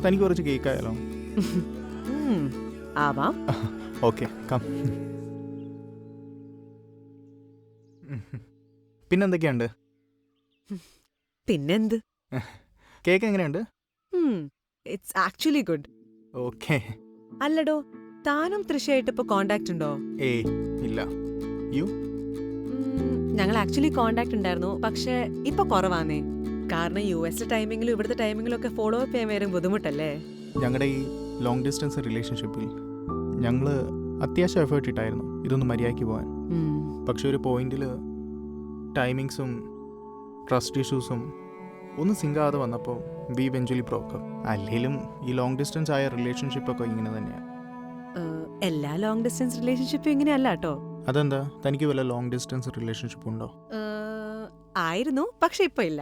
തനിക്ക് കുറച്ച് കേക്ക് ആയാലോ? ആവാം. Okay come. പിന്നെന്തൊക്കെയുണ്ട്? പിന്നെന്ത്? കേക്ക് എങ്ങനെയുണ്ട്? It's actually good. ഓക്കെ. അല്ലടോ, താനും തൃശയായിട്ട് ഇപ്പൊ കോണ്ടാക്ട് ഉണ്ടോ? ഏയ് ഇല്ല. യു? ഞങ്ങൾ ആക്ച്വലി കോണ്ടാക്ട് ഉണ്ടായിരുന്നു, പക്ഷെ ഇപ്പൊ കുറവാന്നേ. കാരണം US ടൈമിങ്ങിലും ഇവിടുത്തെ ടൈമിങ്ങിലും ഒക്കെ ഫോളോ അപ്പ് ചെയ്യാൻ വരും ബുദ്ധിമുട്ടല്ലേ. ഞങ്ങളുടെ ഈ ലോങ് ഡിസ്റ്റൻസ് റിലേഷൻഷിപ്പിൽ ഞങ്ങൾ അത്യാവശ്യം എഫേർട്ട് ഇട്ടായിരുന്നു ഇതൊന്ന് മര്യാദയ്ക്ക് പോകാൻ. പക്ഷെ ഒരു പോയിന്റിൽ ടൈമിങ്സും ട്രസ്റ്റ് ഇഷ്യൂസും ഒന്നും സിങ്കാതെ വന്നപ്പോൾ വി ഇവെഞ്ച്വലി ബ്രോക്ക്. അല്ലെങ്കിലും ഈ ലോങ് ഡിസ്റ്റൻസ് ആയ റിലേഷൻഷിപ്പൊക്കെ ഇങ്ങനെ തന്നെയാണ്. എല്ലാ ലോങ് ഡിസ്റ്റൻസ് റിലേഷൻഷിപ്പും ഇങ്ങനെയല്ല കേട്ടോ. അതെന്താ? തനിക്ക് വല്ല ലോങ് ഡിസ്റ്റൻസ് റിലേഷൻഷിപ്പ് ഉണ്ടോ? ആയിരുന്നു, പക്ഷെ ഇപ്പൊ ഇല്ല.